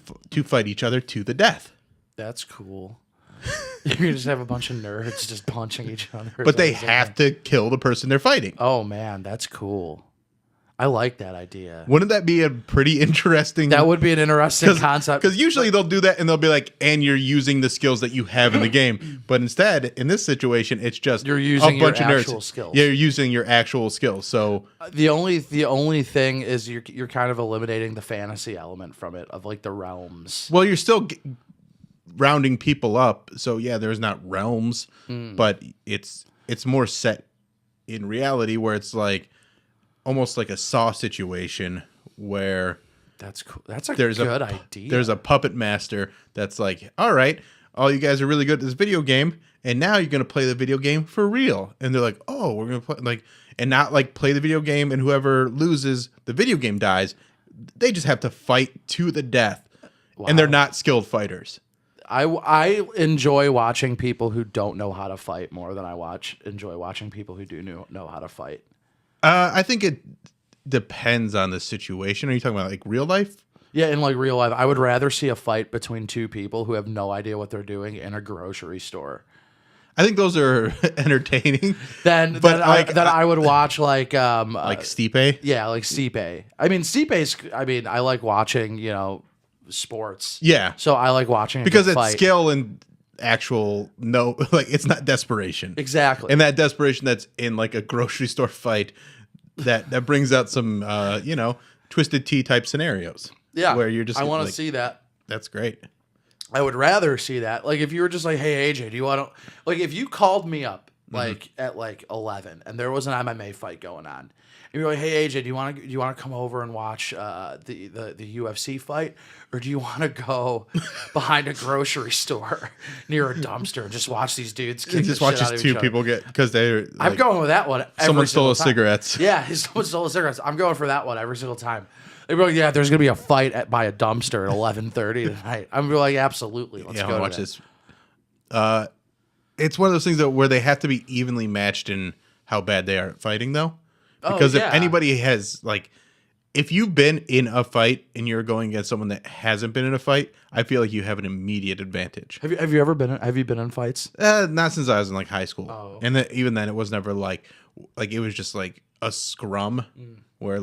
Speaker 2: fight each other to the death.
Speaker 4: That's cool. You just have a bunch of nerds just punching each other.
Speaker 2: But they have to kill the person they're fighting.
Speaker 4: Oh, man, that's cool. I like that idea.
Speaker 2: Wouldn't that be a pretty interesting...
Speaker 4: That would be an interesting concept.
Speaker 2: Because usually they'll do that and they'll be like, and you're using the skills that you have in the game. But instead, in this situation, it's just
Speaker 4: You're using
Speaker 2: a bunch
Speaker 4: your
Speaker 2: of nerds.
Speaker 4: actual skills.
Speaker 2: Yeah, you're using your actual skills. So
Speaker 4: The only thing is you're kind of eliminating the fantasy element from it, of like the realms.
Speaker 2: well, you're still rounding people up. So yeah, there's not realms, but it's more set in reality where it's like almost like a Saw situation where
Speaker 4: That's cool. That's a
Speaker 2: there's
Speaker 4: good idea.
Speaker 2: There's a puppet master that's like, all right, all you guys are really good at this video game, and now you're gonna play the video game for real. And they're like, oh, we're gonna play like, and not like play the video game, and whoever loses, the video game dies. They just have to fight to the death, and they're not skilled fighters.
Speaker 4: I enjoy watching people who don't know how to fight more than I enjoy watching people who do know how to fight.
Speaker 2: I think it depends on the situation. Are you talking about like real life?
Speaker 4: Yeah, in like real life, I would rather see a fight between two people who have no idea what they're doing in a grocery store.
Speaker 2: I think those are entertaining.
Speaker 4: Then I would watch like
Speaker 2: Stipe.
Speaker 4: Yeah, like Stipe. I mean, Stipe's. I mean, I like watching sports.
Speaker 2: Yeah.
Speaker 4: So I like watching a
Speaker 2: Because
Speaker 4: good
Speaker 2: it's
Speaker 4: fight.
Speaker 2: skill and actual like it's not desperation.
Speaker 4: Exactly.
Speaker 2: And that desperation that's in like a grocery store fight that brings out some twisted tea type scenarios.
Speaker 4: Yeah.
Speaker 2: Where you're just
Speaker 4: I want to
Speaker 2: like,
Speaker 4: see that.
Speaker 2: That's great.
Speaker 4: I would rather see that. Like if you were just like, hey AJ, do you want to like if you called me up like at like 11 and there was an MMA fight going on. And you're like, hey AJ, do you want to come over and watch the UFC fight, or do you want to go behind a grocery store near a dumpster and just watch these dudes kick
Speaker 2: Just
Speaker 4: the
Speaker 2: watch
Speaker 4: shit out
Speaker 2: these
Speaker 4: of
Speaker 2: two
Speaker 4: each other?
Speaker 2: people get because they're.
Speaker 4: I'm
Speaker 2: like,
Speaker 4: going with that one.
Speaker 2: Someone stole his
Speaker 4: time.
Speaker 2: cigarettes.
Speaker 4: Yeah, someone stole his cigarettes. I'm going for that one every single time. They'd be like, yeah, there's gonna be a fight by a dumpster at 11:30 tonight. I'm gonna be like, absolutely, let's go.
Speaker 2: Watch
Speaker 4: to
Speaker 2: this. It's one of those things where they have to be evenly matched in how bad they are at fighting, though. Because if anybody has if you've been in a fight and you're going against someone that hasn't been in a fight, I feel like you have an immediate advantage.
Speaker 4: Have you ever been? Have you been in fights?
Speaker 2: Not since I was in high school.
Speaker 4: Oh.
Speaker 2: And even then, it was never like it was just like a scrum where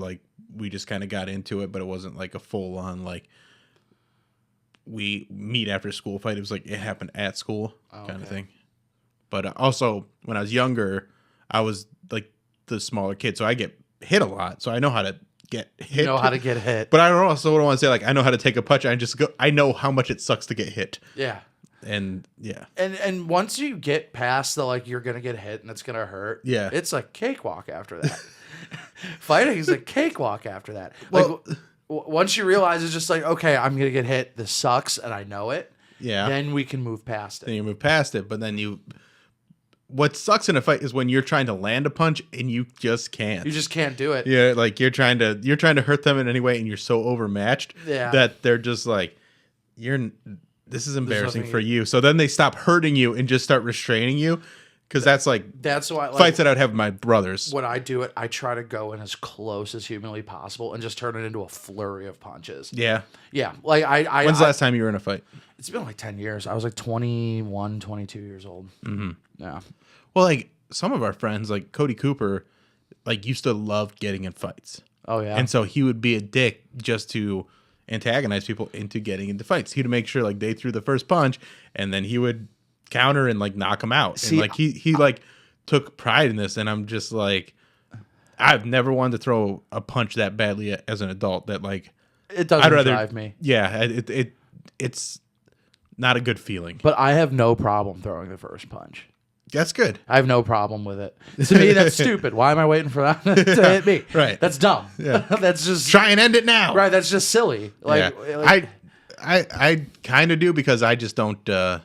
Speaker 2: we just kind of got into it, but it wasn't like a full on we meet after school fight. It was like it happened at school kind of thing. But also when I was younger, I was like the smaller kid, so I get hit a lot, so I know how to get hit.
Speaker 4: You know how to get hit.
Speaker 2: But I don't want to say I know how to take a punch. I know how much it sucks to get hit.
Speaker 4: Yeah.
Speaker 2: And yeah.
Speaker 4: And once you get past the you're gonna get hit and it's gonna hurt.
Speaker 2: Yeah.
Speaker 4: It's a cakewalk after that. Fighting is a cakewalk after that.
Speaker 2: Well,
Speaker 4: once you realize it's just okay, I'm gonna get hit. This sucks, and I know it.
Speaker 2: Yeah.
Speaker 4: Then we can move past it.
Speaker 2: Then you move past it, but then what sucks in a fight is when you're trying to land a punch and you just can't.
Speaker 4: You just can't do it.
Speaker 2: Yeah, you're trying to hurt them in any way, and you're so overmatched that they're just this is embarrassing for you. So then they stop hurting you and just start restraining you, because that's
Speaker 4: why
Speaker 2: fights that I'd have with my brothers.
Speaker 4: When I do it, I try to go in as close as humanly possible and just turn it into a flurry of punches.
Speaker 2: Yeah.
Speaker 4: Yeah.
Speaker 2: When's the last time you were in a fight?
Speaker 4: It's been 10 years. I was 21, 22 years old. Mm-hmm. Yeah.
Speaker 2: Well, some of our friends, like Cody Cooper, used to love getting in fights.
Speaker 4: Oh, yeah.
Speaker 2: And so he would be a dick just to antagonize people into getting into fights. He would make sure they threw the first punch, and then he would counter and knock them out.
Speaker 4: See,
Speaker 2: and he took pride in this, and I'm just I've never wanted to throw a punch that badly as an adult that
Speaker 4: it doesn't drive me.
Speaker 2: Yeah, it's not a good feeling.
Speaker 4: But I have no problem throwing the first punch.
Speaker 2: That's good.
Speaker 4: I have no problem with it. To me, that's stupid. Why am I waiting for that to hit me?
Speaker 2: Right.
Speaker 4: That's dumb.
Speaker 2: Yeah.
Speaker 4: That's just
Speaker 2: try and end it now.
Speaker 4: Right. That's just silly.
Speaker 2: I kind of do, because I just don't. I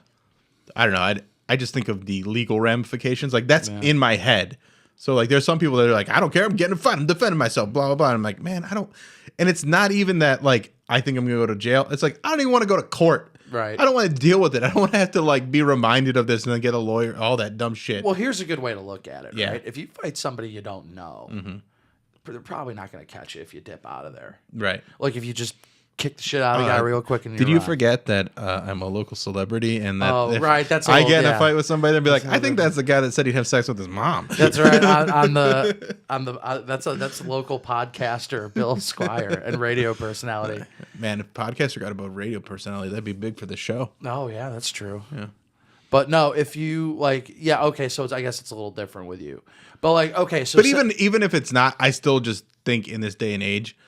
Speaker 2: don't know. I just think of the legal ramifications. That's in my head. So there's some people that are I don't care. I'm getting in a fight. I'm defending myself. Blah blah blah. And I'm like, man, I don't. And it's not even that I think I'm gonna go to jail. It's I don't even want to go to court.
Speaker 4: Right.
Speaker 2: I don't want to deal with it. I don't want to have to be reminded of this and then get a lawyer. All that dumb shit.
Speaker 4: Well, here's a good way to look at it.
Speaker 2: Yeah.
Speaker 4: Right. If you fight somebody you don't know, they're probably not going to catch you if you dip out of there.
Speaker 2: Right.
Speaker 4: If you just kick the shit out of the guy real quick and
Speaker 2: did you forget that I'm a local celebrity, and that if
Speaker 4: that's
Speaker 2: I get in a fight with somebody, they'd be I think that's the guy that said he'd have sex with his mom.
Speaker 4: That's right. That's a local podcaster, Bill Squire, and radio personality.
Speaker 2: Man, if podcasts forgot about radio personality, that'd be big for the show.
Speaker 4: Oh yeah, that's true.
Speaker 2: Yeah.
Speaker 4: But no, if you okay, so I guess it's a little different with you. But okay, so
Speaker 2: but even if it's not, I still just think in this day and age,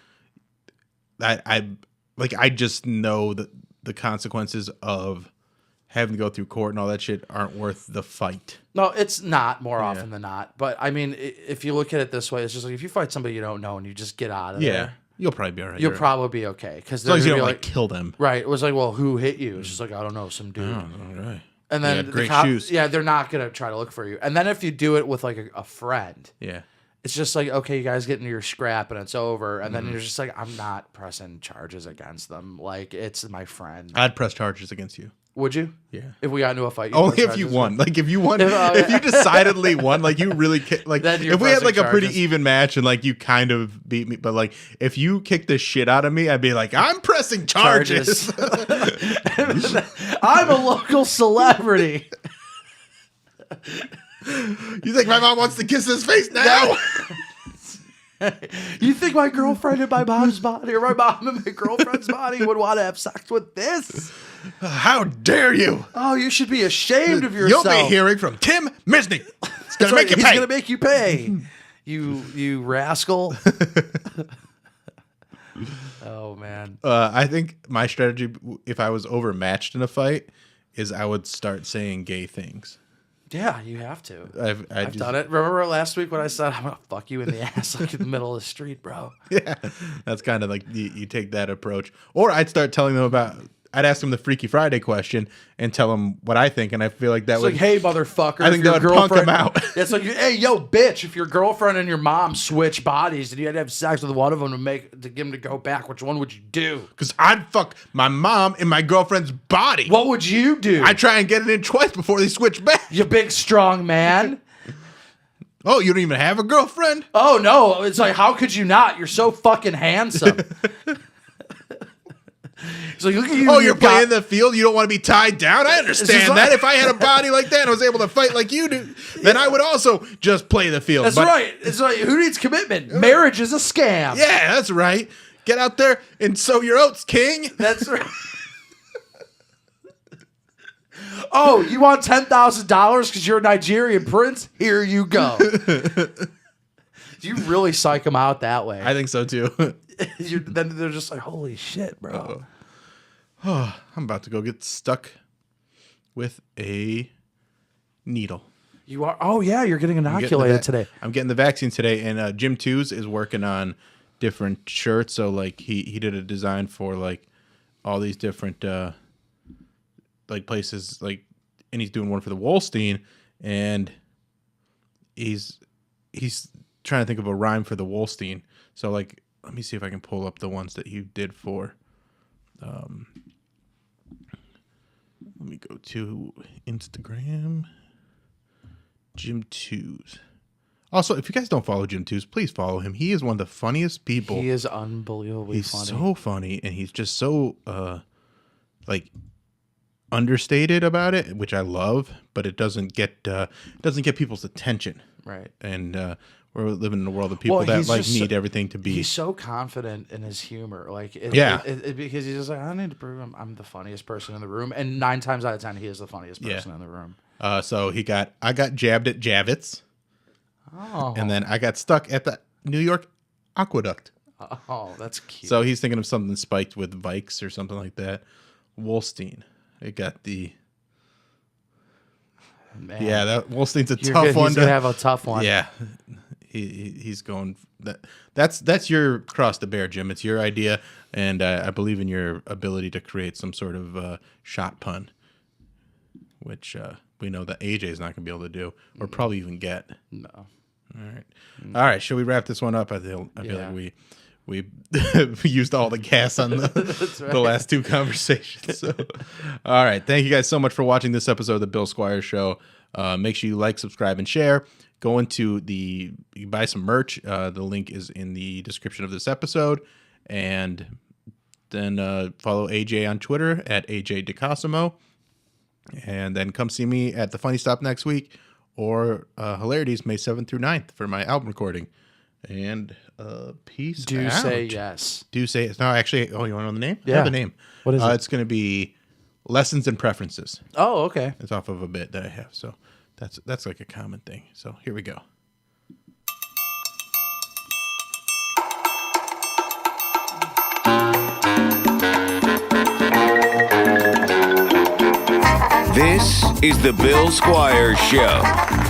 Speaker 2: I just know the consequences of having to go through court and all that shit aren't worth the fight.
Speaker 4: No, it's not more often than not. But I mean, if you look at it this way, it's just like if you fight somebody you don't know and you just get out of there,
Speaker 2: you'll probably be all right.
Speaker 4: You'll probably be okay. Because
Speaker 2: as long as you don't like kill them.
Speaker 4: Right. It was like, well, who hit you? It's just like, I don't know, some dude.
Speaker 2: Oh, all right.
Speaker 4: And then
Speaker 2: great shoes.
Speaker 4: Yeah, they're not gonna try to look for you. And then if you do it with like a friend, it's just like, okay, you guys get into your scrap and it's over. And then you're just like, I'm not pressing charges against them. Like, it's my friend.
Speaker 2: I'd press charges against you.
Speaker 4: Would you?
Speaker 2: Yeah.
Speaker 4: If we got into a fight,
Speaker 2: only if you won. Like if you won, if you decidedly won, like you really like. If we had like a pretty even match and like you kind of beat me, but like if you kicked the shit out of me, I'd be like, I'm pressing charges.
Speaker 4: I'm a local celebrity.
Speaker 2: You think my mom wants to kiss his face now?
Speaker 4: You think my girlfriend in my mom's body or my mom in my girlfriend's body would want to have sex with this?
Speaker 2: How dare you?
Speaker 4: Oh, you should be ashamed of yourself.
Speaker 2: You'll be hearing from Tim Misny. It's gonna make you pay.
Speaker 4: He's gonna make you pay. You rascal. Oh man.
Speaker 2: I think my strategy, if I was overmatched in a fight, is I would start saying gay things.
Speaker 4: Yeah, you have to.
Speaker 2: I've
Speaker 4: done it. Remember last week when I said I'm gonna fuck you in the ass like in the middle of the street, bro?
Speaker 2: Yeah, that's kind of like you take that approach. Or I'd start telling them about. I'd ask them the Freaky Friday question and tell them what I think, and I feel like that would.
Speaker 4: Like, hey, motherfucker!
Speaker 2: I think that would punk them out.
Speaker 4: It's like, hey, yo, bitch! If your girlfriend and your mom switch bodies, and you had to have sex with one of them to get them to go back, which one would you do?
Speaker 2: Because I'd fuck my mom in my girlfriend's body.
Speaker 4: What would you do?
Speaker 2: I'd try and get it in twice before they switch back.
Speaker 4: You big strong man.
Speaker 2: Oh, you don't even have a girlfriend?
Speaker 4: Oh no! It's like, how could you not? You're so fucking handsome. So look at you.
Speaker 2: Oh, you're playing in the field. You don't want to be tied down. I understand that. If I had a body like that and I was able to fight like you do, then I would also just play the field.
Speaker 4: That's right. It's like, who needs commitment? Marriage is a scam.
Speaker 2: Yeah, that's right. Get out there and sow your oats, king.
Speaker 4: That's right. Oh, you want $10,000 because you're a Nigerian prince? Here you go. You really psych them out that way.
Speaker 2: I think so too.
Speaker 4: Then they're just like, holy shit, bro.
Speaker 2: Oh, I'm about to go get stuck with a needle.
Speaker 4: You are? Oh, yeah, you're getting inoculated today.
Speaker 2: I'm getting the vaccine today, and Jim Twos is working on different shirts. So, like, he did a design for, like, all these different, like, places, like, and he's doing one for the Wolstein, and he's trying to think of a rhyme for the Wolstein. So, like, let me see if I can pull up the ones that he did for. Let me go to Instagram. Jim Twos. Also, if you guys don't follow Jim Twos, please follow him. He is one of the funniest people.
Speaker 4: He is unbelievably funny.
Speaker 2: He's so funny, and he's just so like understated about it, which I love. But it doesn't get people's attention,
Speaker 4: right?
Speaker 2: And we're living in a world of people that like need everything to be.
Speaker 4: He's so confident in his humor, like because he's just like, I need to prove I'm the funniest person in the room, and 9 times out of 10 he is the funniest person in the room. So I got jabbed at Javits, and then I got stuck at the New York Aqueduct. Oh, that's cute.
Speaker 2: So he's thinking of something spiked with Vikes or something like that. Wolstein. It got the. Man. Yeah, that Wolstein's a tough one.
Speaker 4: He's gonna have a tough one.
Speaker 2: Yeah. He's going that's your cross to bear, Jim. It's your idea, and I believe in your ability to create some sort of shot pun, which we know that AJ is not going to be able to do, or probably even get.
Speaker 4: No.
Speaker 2: All right. Should we wrap this one up? I feel like we used all the gas on the last 2 conversations. So, all right. Thank you guys so much for watching this episode of the Bill Squire Show. Make sure you like, subscribe, and share. Go into you can buy some merch. The link is in the description of this episode. And then follow AJ on Twitter at AJ DeCosimo. And then come see me at the Funny Stop next week or Hilarities May 7th through 9th for my album recording. And peace out.
Speaker 4: Do say yes.
Speaker 2: Do say yes. No, actually, you want to know the name?
Speaker 4: Yeah.
Speaker 2: I have a name.
Speaker 4: What is it?
Speaker 2: It's going to be Lessons and Preferences.
Speaker 4: Oh, okay.
Speaker 2: It's off of a bit that I have. So that's like a common thing. So here we go.
Speaker 1: This is the Bill Squire Show.